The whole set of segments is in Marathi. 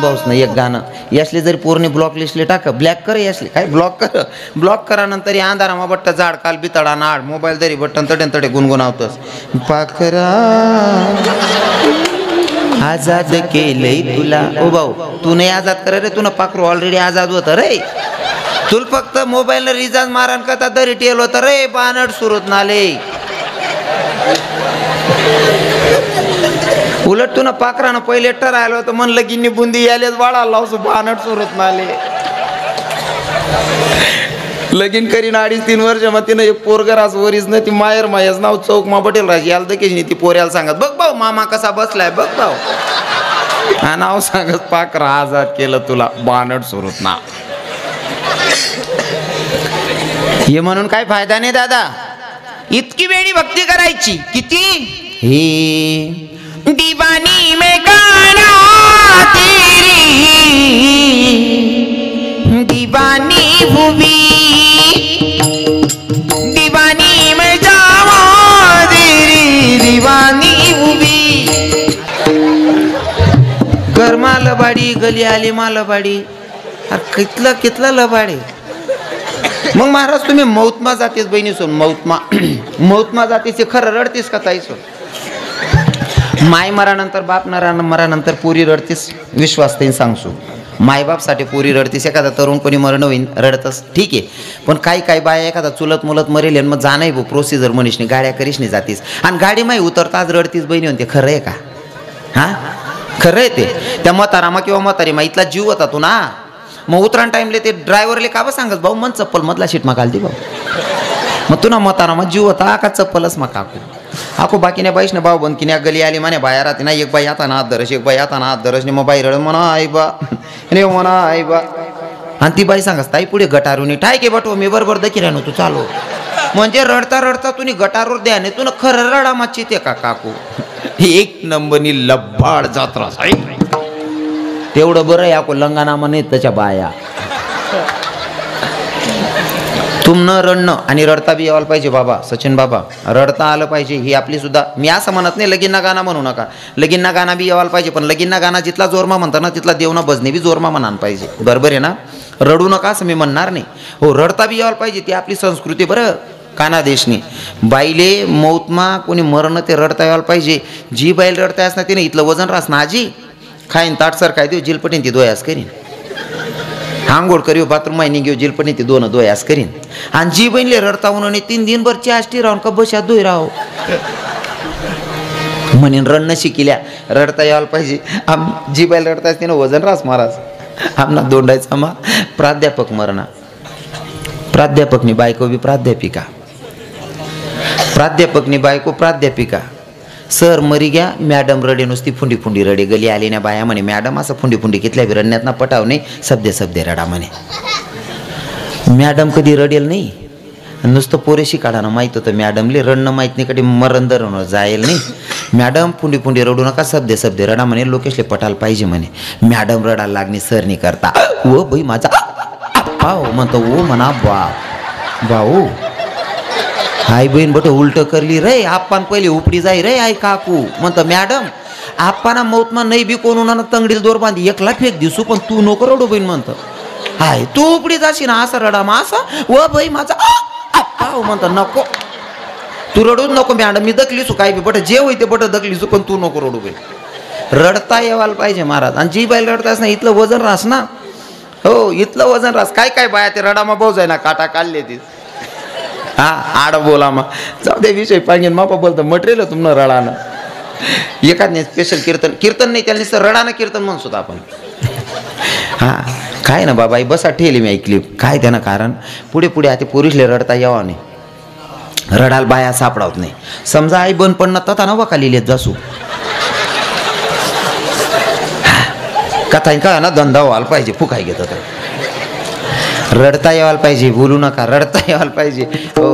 भाऊस ना एक गाणं यासले जरी पूर्ण ब्लॉक लिस्टले टाक ब्लॅक कर यासले काय ब्लॉक करा नंतर अंधारामा बट्ट झाड काल बितडा नाड मोबाईल तरी बटन तडे तडे गुणगुणावतस पाखरा आजाद केलंय तुला ओ भाऊ तू नाही आजाद कर रे तुला पाखरू ऑलरेडी आजाद होतं रे तुला फक्त मोबाईल रिचार्ज मारण करता तरी टेल होतं रे बानड सुरत नाले उलट तुला पाखरानं पहिले ठरायला होतं म्हणलं गिन्नी बुंदी यालेच वाढा लावसो बानड सुरत नाले लगीन करीन 2.5-3 वर्ष मग तिनं एक पोरगरास वरीच ना ती मायर मायच नाव चौक मा पटेल राज याला दकेशनी ती पोऱ्याला सांगत बघ भाऊ मामा कसा बसलाय बघ भाऊ हा नाव सांगत पाखरा आजाद केलं तुला बानड सुरत ना हे म्हणून काय फायदा नाही दादा इतकी वेळी भक्ती करायची किती हे दीवानी में गाना तेरी दीवानी हुई दीवानी में जावा तेरी दीवानी हुई घरमा लबाडी गली आली मा लबाडी कितला लबाडी मग महाराज तुम्ही मौतमा जातीस बहिणी सोन मौतमा जातीस खरं रडतीस का ताई सोन माय मरानंतर बाप मरानंतर पुरी रडतीस विश्वास ते सांगसू मायबापसाठी पुरी रडतीस एखादा तरुण कोणी मरण होईन रडतस ठीक आहे पण काही बाया एखादा चुलत मुलत मरेल मग जाणं भाऊ प्रोसिजर मनीषने गाड्या करीशने जातीस आणि गाडी माही उतरता आज रडतीस बहिणी म्हणते खरं आहे का हा खरं आहे ते त्या म्हातारामा किंवा म्हातारीमा इथला जीव होता तू ना मग उतरान टाइमले ते ड्रायव्हरले का बा सांगत भाऊ मन चप्पल मधला सीट मा घालती भाऊ मग तू ना म्हातारामा जीव होता का चप्पलच मा काकू आखो बाकीने बाईशने भाऊ बंद किन्या गली आली म्हणे बाहेर राहते ना एक बाई आता ना हात धरस एक बाई आता ना हात धरस मग बाई रड म्हणा आई बा रे म्हणा आई बा आणि ती बाई सांगस ताई पुढे गटारून ठाय के बटो मी बरोबर दखी राहणो तू चालू म्हणजे रडता रडता तुम्ही गटारूर द्या नाही तुला खरं रडा माची ते का काकू एक नंबरनी लब्बाड जात्रा तेवढं बरं या को लंगानामा नाही त्याच्या बाया तुमनं रडणं आणि रडता बी यायला पाहिजे बाबा सचिन बाबा रडता आलं पाहिजे ही आपली सुद्धा मी असं म्हणत नाही लगीनना गाणं म्हणू नका लगीनना गाणं बी यायला पाहिजे पण लगीनना गाणं जिथला जोरमा म्हणतात ना तिथला देवना भजने बी जोरमा म्हणान पाहिजे बरोबर आहे ना रडू नका असं मी म्हणणार नाही हो रडता बी यायला पाहिजे ती आपली संस्कृती बरं कानादेशनी बाईले मौतमा कोणी मरण ते रडता यायला पाहिजे जी बाईल रडता असणार तिने इथलं वजन रास ना आजी खाईन ताटसर काय देऊ जिलपटीन ती दोयास करीन आंघोळ करीव बाथरूम माहिनी घेऊ जिलपणी ती दोन दोयास करीन आणि जी बहिणले रडता म्हणून 3 दिनभर चाष्टी राहून का बशात दोय राहो म्हणेन रडणं शिकिल्या रडता यायला पाहिजे जी बाईल रडता तिनं वजन रास महाराज आमना दोंडायचा मा प्राध्यापक मरणा प्राध्यापकनी बायको बी प्राध्यापकनी बायको प्राध्यापिका सर मरी गया मॅडम रडे नुसती फुंडी फुंडी रडे गली आली ना बाया म्हणे मॅडम असं फुंडी फुंडी कितल्या बी रडण्यात ना पटाव नाही सब्दे रडा म्हणे मॅडम कधी रडेल नाही नुसतं पोरेशी काढानं माहीत होतं मॅडमले रडणं माहीत नाही कधी मरण धरण जाईल नाही मॅडम फुंडी फुंडी रडू नका सब्दे रडा म्हणे लोकेशले पटायला पाहिजे म्हणे मॅडम रडायला लागणे सर नाही करता ओ बाई माझा भाऊ म्हणतो ओ म्हणा भाऊ आई बहीण बट उलट करली रे आपण पहिले उपडी जाई रे आई काकू म्हणतं मॅडम आपणा मौतमा नाही बी कोण उन्हानं तंगडील दोर बांधी एकला फेक दिसू पण तू नको रडू बहीण म्हणतं हाय तू उपडी जाशी ना असं रडा मग असं व बाई माझा आप्पा म्हणतं नको तू रडूच नको मॅडम मी दखलीसू काय बी बट जे होईते बट दखलीसू पण तू नको रडू बहीण रडता येवायला पाहिजे महाराज आणि जी बाई रडतास ना इथलं वजन रास ना हो इथलं वजन रास काय बाया ते रडामा भाऊ जाय ना काटा काढले ती हा आड बोला मग जाऊ दे विषय पाहिजे मापा बोलतं मटेरियल तुमनं रडानं एखादने स्पेशल कीर्तन नाही त्याने सर रडानं कीर्तन म्हणसोत आपण हां काय ना बाबा आई बसा ठेली मी ऐकली काय त्यानं कारण पुढे आता पुरुषले रडता यावा नाही रडाल बाया सापडावत नाही समजा आई बंद पडणं तथा नवा का लिहिलेत जासू कथा का ना धंदा व्हायला पाहिजे फुकाय घेत रडता यायला पाहिजे बोलू नका रडता यायला पाहिजे हो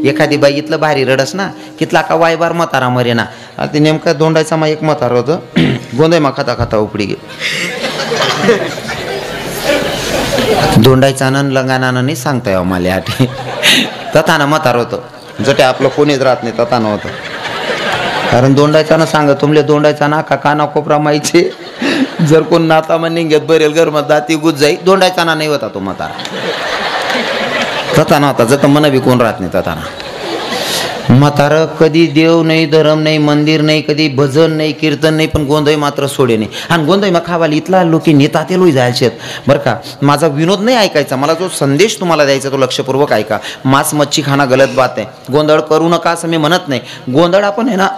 एखादी बाई इथलं भारी रडस ना कितला का वायबार म्हातारा मरे ना ते नेमका दोंडायचा मा एक म्हातारा होतं गोंदय मा खाता उपडी गे दोंडायचा आनंद लंगानानं नाही सांगता यावं मला आठी तथानं म्हातार होतं जटे आपलं कोणीच राहत नाही तथानं होतं कारण दोंडायचा ना सांग तुमले दोंडायचा ना का काना कोपरा माहिती जर कोण नाता म्हणणे घेत बरेल घर मग दाती गुज जाई दोंडायचा नाही होता तो म्हातारा तथा नव्हता जत मन बी कोण राहत नाही तथा म्हातारं कधी देव नाही धर्म नाही मंदिर नाही कधी भजन नाही कीर्तन नाही पण गोंधळ मात्र सोडे नाही आणि गोंधळ मग खावाली इथला लोकी नेता ते लोक जायचे बरं का माझा विनोद नाही ऐकायचा मला जो संदेश तुम्हाला द्यायचा तो लक्षपूर्वक ऐका मांस मच्छी खाणं गलत बात आहे गोंधळ करू नका असं मी म्हणत नाही गोंधळ आपण आहे ना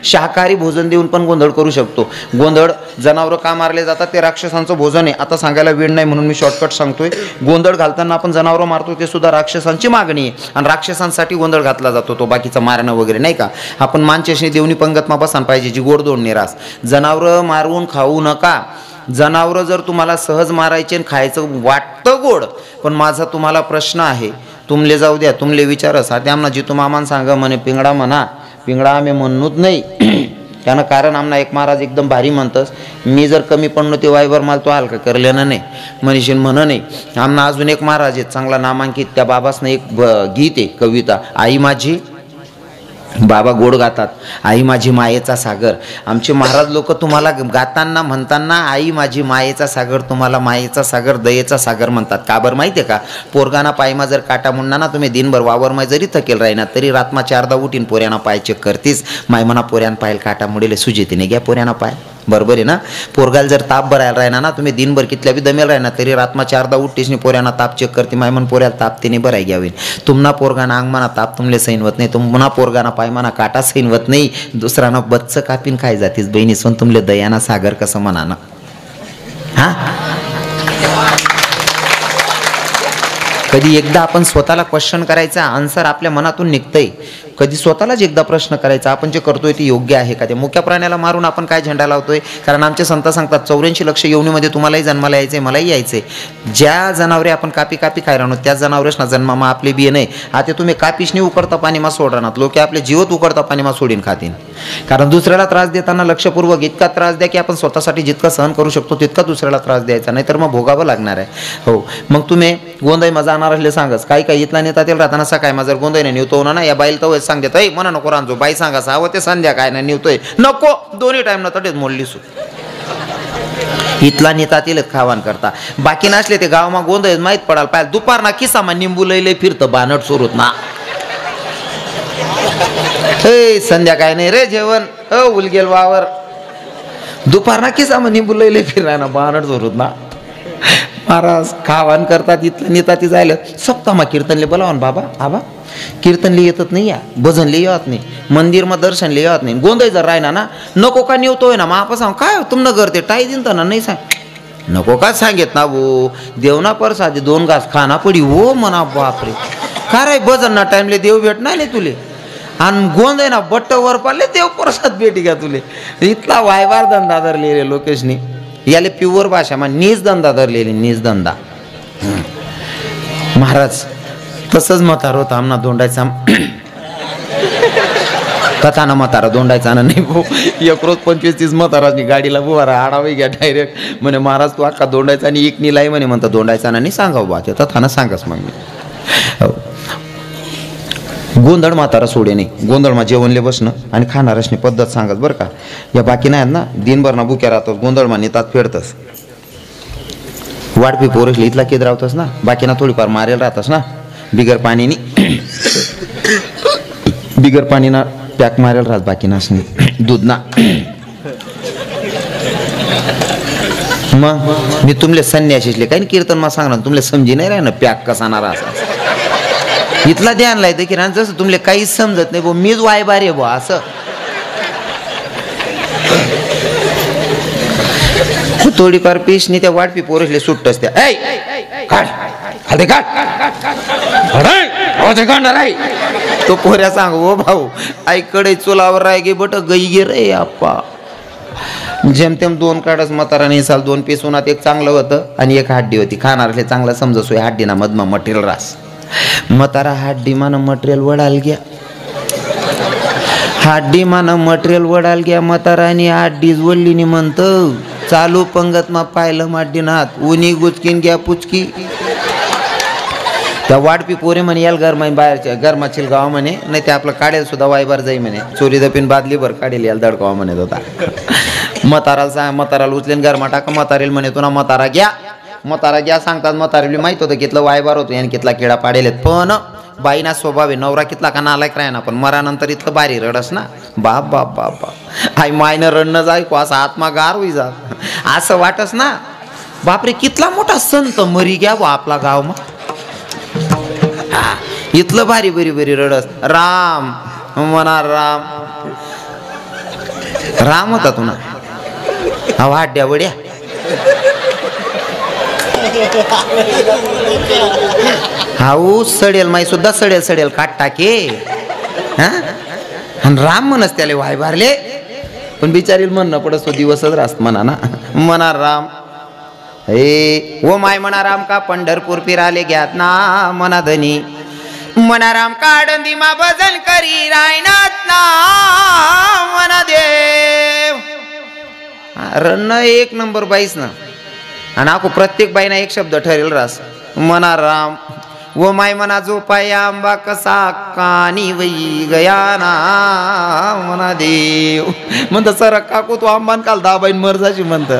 शाकाहारी भोजन देऊन पण गोंधळ करू शकतो गोंधळ जनावरं का मारले जातात ते राक्षसांचं भोजन आहे आता सांगायला वेळ नाही म्हणून मी शॉर्टकट सांगतोय गोंधळ घालताना आपण जनावरं मारतो ते सुद्धा राक्षसांची मागणी आहे आणि राक्षसांसाठी गोंधळ घातला जातो तो बाकीचं मारणं वगैरे नाही का आपण मानचेशनी देवनी पंगतमा बसायला पाहिजे जी गोडदोड निरास जनावरं मारून खाऊ नका जनावरं जर तुम्हाला सहज मारायचे आणि खायचं वाटतं गोड पण माझा तुम्हाला प्रश्न आहे तुमले जाऊ द्या तुमले विचार साध्या आम्हाला जितू मामान सांगा म्हणे पिंगडा म्हणा पिंगडा आम्ही म्हणूच नाही त्यानं कारण आमना एक महाराज एकदम भारी म्हणतस मी जर कमी पडलो ते वायवर माल तो हलका करलेनं नाही मनीषीन म्हण नाही आमना अजून एक महाराज आहेत चांगला नामांकित त्या बाबासनं एक गीत आहे कविता आई माझी बाबा गोड गातात आई माझी मायेचा सागर आमचे महाराज लोक तुम्हाला गाताना म्हणताना आई माझी मायेचा सागर तुम्हाला मायेचा सागर दयेचा सागर म्हणतात का बरं माहिती आहे का पोरगाना पायमा जर काटा मुंडना ना तुम्ही दिनभर वावरमाय जरी थकेल राहिना तरी रातमा 4दा उठीन पोऱ्याना पाय चेक करतीस माय म्हणा पोऱ्यान पायल काटा मुडेले सुजेतीने घ्या पोऱ्याना पाय बरोबर आहे ना पोरगाल जर ताप भरायला राहिना ना तुम्ही दिनभर कितल्या बी दमेल राहिना तरी रातमा 4दा उठतीसनी पोऱ्याना ताप चेक करते माय म्हण पोऱ्याला ताप तिने भराय घ्यावी तुम्हाला पोरगाना अंगमाना ताप तुमले सैन होत नाही तुम्हाला पोरगाना पायमाना काटा सैन होत नाही दुसराना बच्च कापीन खाय जातीस बहिणी सोन तुमले दयाना सागर कसं म्हणा ना हा कधी एकदा आपण स्वतःला क्वेश्चन करायचा आन्सर आपल्या मनातून निघतंय कधी स्वतःलाच एकदा प्रश्न करायचा आपण जे करतोय ते योग्य आहे का ते मुक्या प्राण्याला मारून आपण काय झेंडा लावतोय कारण आमचे संत सांगतात 84 लक्ष योनीमध्ये तुम्हालाही जन्माला यायचंय मलाही यायचंय ज्या जनावरे आपण कापी कापी खाय राहणो त्या जनावरेसना जन्मामा आपले बिये नाही आता तुम्ही कापीशनी उकडता पाणीमा सोड राहणार लोक आपले जीवत उकडता पाणीमा सोडीन खातीन कारण दुसऱ्याला त्रास देताना लक्षपूर्वक इतका त्रास द्या की आपण स्वतःसाठी जितका सहन करू शकतो तितका दुसऱ्याला त्रास द्यायचा नाही तर मग भोगावं लागणार आहे हो मग तुम्ही गोंधळ मजा जाणार असले सांगस काही काही इथला नेता तेल राहताना सकाळी माझं गोंधळ नाही निवतो ना या बाईल तर सांगते ऐ म्हणा नको रांजो बाई सांगा सावं ते संध्या काय नाही निवतोय नको दोन्ही टाइम न तटेच मोडली सु इथला नेता तेलच खावान करता बाकी नसले ते गावमा गोंधळ माहीत पडाल पाहिजे दुपार ना किसामा निंबू लई फिरतं बानट सुरूत ना हे संध्या काय नाही रे जेवण उलगेल वावर दुपार ना किसामा निंबू लई फिरणार ना बानट सुरूत ना महाराज खावान करतात इथलं नेता ती जायला सप्तामा कीर्तनले बोलावन बाबा आबा कीर्तनले येतच नाही या भजनले येत नाही मंदिरमा दर्शनले येत नाही गोंधळ जर राहिना ना नको का निवतोय ना मग आपण सांग काय तुमनं करते टाई दिन तर ना नाही सांग नको का सांगेत ना वो देवना परसादे 2 घास खाना पडी हो म्हणा बापरे का रे भजन ना टाइमले देव भेटणार नाही तुले आणि गोंधळ ना बट्ट वर पाडले देव परसाद भेटी घ्या तुले इथला वायवार धंदा धरले रे लोकेशनी याले प्युअर भाषा मग नीच धंदा धरलेली नीच धंदा महाराज तसंच म्हातार होता आमना दोंडायचा कथाना म्हातारा दोंडायचा ना नाही भाऊ 1 रोज 25-30 म्हातारानी गाडीला बुवारा आडावे घ्या डायरेक्ट म्हणे महाराज तू अख्खा दोंडायचा आणि एक निलाई म्हणे म्हणता दोंडायचा ना नाही सांगावं बा ते तथाना सांगस मग मी गोंधळ म्हातारा सोडे नाही गोंधळमा जेवणले बसणं आणि खाणारसनी पद्धत सांगत बरं का या बाकी नाही ना दिनभर ना भुक्या राहतात गोंधळमा नेतात फेडतस वाढपी पोरसले इथला केद राहतस ना बाकी ना थोडीफार मारेल राहतस ना बिगर पाणीनी बिगर पाणी ना पॅक मारेल राहत बाकी नसणे दूध ना मग मी तुमले संन्याशीले काही कीर्तन मा सांगणार तुमले समजी नाही राह ना पॅक कसा ना राहता इथला ध्यान लायतं की जसं तुमले काहीच समजत नाही भाऊ मीच वायबार आहे भाऊ असं थोडीफार पीसनी त्या वाढपी पोरसले सुट्टच त्या तो पोऱ्या सांग ओ भाऊ आईकडे चुलावर राय गे बट गई गे रे आप्पा जेमतेम 2 काढस म्हाताराने साल 2 पीस उन्हात एक चांगलं होतं आणि एक हड्डी होती खाणारले चांगलं समजसोय हड्डीना मधमा मटेरियल रास म्हातारा हड्डी मान मटेरियल वडाल गया हड्डी मान मटेरियल वडाल गया म्हातारा आणि हड्डीच वडलीनी म्हणत चालू पंगत मा पाहिलं माड्डीनात उनी गुचकीन घ्या पुचकी त्या वाढपी पोरे म्हणे याल गरमा बाहेरच्या गरमाचील गाव म्हणे नाही ते आपलं काढेल सुद्धा वायबार जाई म्हणे चोरी दपीन बादली भर काढेल याल दडकावा म्हणत होता म्हाताराला उचलेन गरमा टाका, म्हातारेल म्हणे तुला म्हातारा घ्या सांगतात. म्हातारेली माहित होतं कितलं वायबार होतो आणि कितला किडा पाडेल. पण बाईना स्वभाव आहे, नवरा कितला का नालायक राही ना, पण मरानंतर इतकं बारी रडस ना, बाप बाप बाप बाप आई मायनं रडणं जायको असा आत्मा गार होई जात, असं वाटस ना. बापरे कितला मोठा संत मरी घ्या बा आपला गाव मग, इथलं भारी बरी बरी रडस. राम म्हणा राम होता तू ना, वाड्या वड्या हाऊ सडेल माई सुद्धा सडेल काट टाके. हा आणि राम म्हणस त्याले वाय भरले, पण बिचारील म्हणणं पडस तो दिवसच रास्त म्हणा ना. म्हणा राम हे ओ माय म्हणा राम का पंढरपूर फिराले घ्यात ना म्हणा धनी. म्हणा राम काडंदी मा भजन करी रायनाथ ना म्हणा देव. रन्न एक नंबर बाईस ना, आणि आखो प्रत्येक बाईना एक शब्द ठरेल रास. म्हणा राम व माय म्हणा जो पाया आंबा कसा कानी वई गया ना म्हणा देव. म्हणत सर काकू तू आंबान काल दाबाईन मरजाची म्हणत,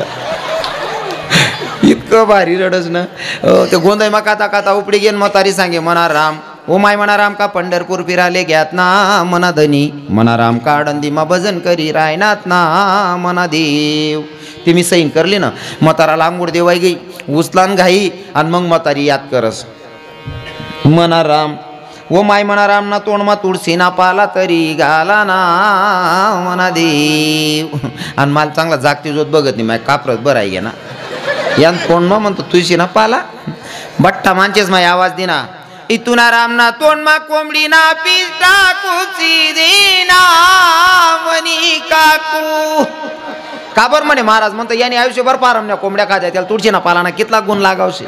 इतकं भारी रडस ना. ते गोंधळ मा काता उपडी घेन म्हातारी सांगे म्हणा राम ओ माय म्हणा राम का पंढरपूर फिराले घ्यात ना म्हणा धनी. म्हणा राम काडंदी मा भजन करी रायनाथ ना म्हणा देव. ते मी सैन करली ना, म्हाताराला आंघोळ देवाय गे उचलान घाई आणि मग म्हातारी याद करस. म्हणा राम व माय म्हणा राम ना तोंड मा तुळशी ना पाला तरी घाला ना म्हणा देव. आणि मला चांगला जागती जोत बघत नाही माय कापरत बरं आहे गे ना, यान तोंड मा म्हणतो तुळशी ना पाला बट्टा मांचेच माय आवाज दिना. इतुना राम ना तोंड मा कोंबडी ना पिस्ता कुची देना मनी काकू. काबर म्हणे महाराज म्हणतो याने आयुष्यभर पारमण्या कोंबड्या खाद्या, त्याला तुळशीना पाला ना कितला गुण लागावशे.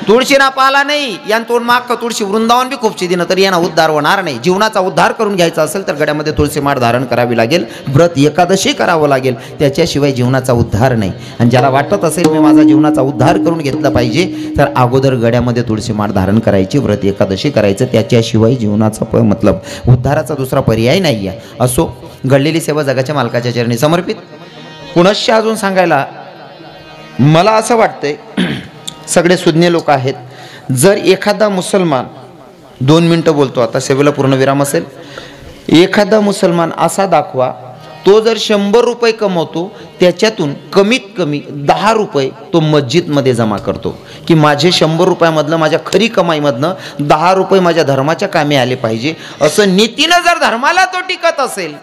तुळशीना पाला नाही यान तोंड माग तुळशी वृंदावन बी खूपशी दिनं तरी यांना उद्धार होणार नाही. जीवनाचा उद्धार करून घ्यायचा असेल तर गड्यामध्ये तुळशी माळ धारण करावी लागेल, व्रत एकादशी करावं लागेल, त्याच्याशिवाय जीवनाचा उद्धार नाही. आणि ज्याला वाटत असेल मी माझा जीवनाचा उद्धार करून घेतला पाहिजे तर अगोदर गड्यामध्ये तुळशी माळ धारण करायची, व्रत एकादशी करायचं, त्याच्याशिवाय जीवनाचा मतलब उद्धाराचा दुसरा पर्याय नाही आहे. असो, घडलेली सेवा जगाच्या मालकाच्या चरणी समर्पित. पुनश्च अजून सांगायला मला असं वाटतंय, सगळे सुज्ञ लोक आहेत, जर एखादा मुसलमान 2 मिनटं बोलतो आता, सेवेला पूर्ण विराम असेल, एखादा मुसलमान असा दाखवा तो जर 100 रुपये कमवतो त्याच्यातून कमीत कमी 10 रुपये तो मस्जिदमध्ये जमा करतो, की माझे 100 रुपयामधलं माझ्या खरी कमाईमधनं 10 रुपये माझ्या धर्माच्या कामी आले पाहिजे, असं नीतीनं जर धर्माला तो टिकत असेल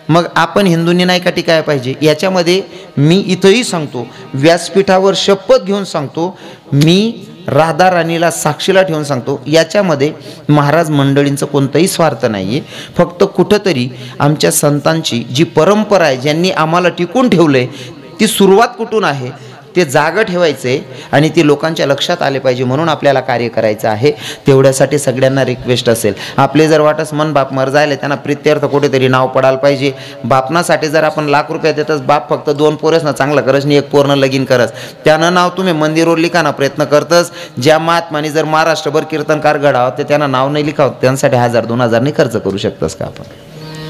मग आपण हिंदूंनी नाही का टिकायला पाहिजे. याच्यामध्ये मी इथंही सांगतो, व्यासपीठावर शपथ घेऊन सांगतो, मी राधा राणीला साक्षीला ठेवून सांगतो, याच्यामध्ये महाराज मंडळींचं कोणतंही स्वार्थ नाही आहे. फक्त कुठंतरी आमच्या संतांची जी परंपरा आहे, ज्यांनी आम्हाला टिकून ठेवलं आहे, ती सुरुवात कुठून आहे ते जागं ठेवायचे आणि ती लोकांच्या लक्षात आले पाहिजे, म्हणून आपल्याला कार्य करायचं आहे. तेवढ्यासाठी सगळ्यांना रिक्वेस्ट असेल, आपले जर वाटस मन बाप मर जायला त्यांना प्रित्यर्थ कुठेतरी नाव पडायला पाहिजे. बापनासाठी जर आपण लाख रुपये देतच, बाप फक्त 2 पोरस ना चांगलं करस आणि 1 पोरनं लगीन करस, त्यानं नाव तुम्ही मंदिरवर लिखाना प्रयत्न करतस. ज्या महात्माने जर महाराष्ट्रभर कीर्तनकार घडावं ते त्यांना नाव नाही लिखावं, त्यांसाठी 1000-2000 नाही खर्च करू शकतस का आपण?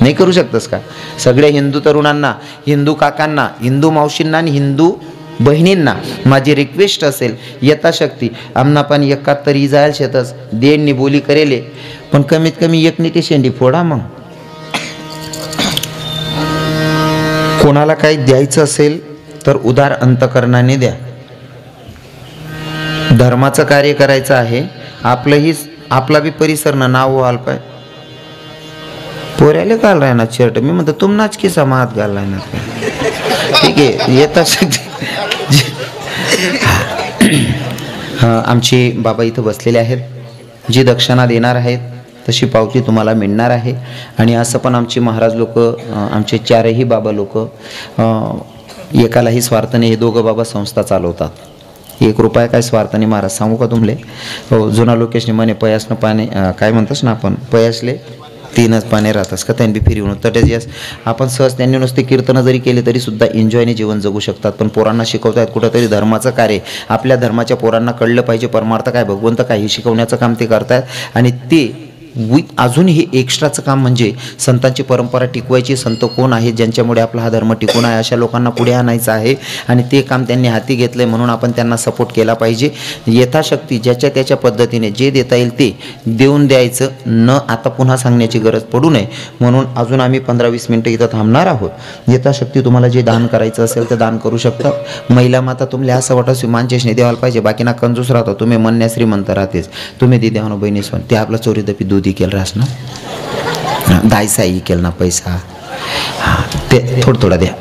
नाही करू शकतस का? सगळ्या हिंदू तरुणांना, हिंदू काकांना, हिंदू मावशींना आणि हिंदू बहिणींना माझी रिक्वेस्ट असेल, यथाशक्ती आमना पण 71 जायला शेतच देणनी बोली करेले, पण कमीत कमी 1 नीती शेंडी फोडा. मग कोणाला काही द्यायचं असेल तर उदार अंतकरणाने द्या. धर्माचं कार्य करायचं आहे, आपलंही आपला बी परिसरनं नाव व्हायला पाहिजे. पोऱ्याले घाल राहणार शर्ट, मी म्हणतो तुमनाच की समात घाल राहणार. ठीक आहे, यथाशक्ती आमचे बाबा इथं बसलेले आहेत, जी दक्षिणा देणार आहेत तशी पावती तुम्हाला मिळणार आहे. आणि असं पण आमचे महाराज लोक, आमचे 4ही बाबा लोक एकालाही स्वार्थाने, हे दोघं बाबा संस्था चालवतात. 1 रुपया काय स्वार्थाने महाराज सांगू का तुमले, जुना लोकेशने म्हणे पयासनं पाने काय म्हणतस ना आपण, पयासले 3च पाने राहतस का, त्यांनी फिरवून तटेच. यस, आपण सहज त्यांनी नुसते कीर्तनं जरी केले तरी सुद्धा एन्जॉयने जीवन जगू शकतात. पण पोरांना शिकवतायत कुठंतरी धर्माचं कार्य, आपल्या धर्माच्या पोरांना कळलं पाहिजे परमार्थ काय, भगवंत काय, हे शिकवण्याचं काम ते करतायत. आणि ते अजून हे एक्स्ट्राचं काम म्हणजे संतांची परंपरा टिकवायची. संत कोण आहेत ज्यांच्यामुळे आपला हा धर्म टिकून आहे अशा लोकांना पुढे आणायचं आहे आणि ते काम त्यांनी हाती घेतलं आहे, म्हणून आपण त्यांना सपोर्ट केला पाहिजे. यथाशक्ती ज्याच्या त्याच्या पद्धतीने जे देता येईल ते देऊन द्यायचं. न आता पुन्हा सांगण्याची गरज पडू नये म्हणून अजून आम्ही 15-20 मिनटं इथं थांबणार आहोत. यथाशक्ती तुम्हाला जे दान करायचं असेल तर दान करू शकता. महिला माता तुमल्या असं वाटत मानचेशने देवाला पाहिजे, बाकी ना कंजूस राहतो तुम्ही, म्हणण्या श्रीमंत राहतेच तुम्ही दे देवानं बहिणी सोन ते आपला चोरी दपी दूधी केलं रास ना दायसाई केलं ना पैसा ते थोडं थोडं द्या.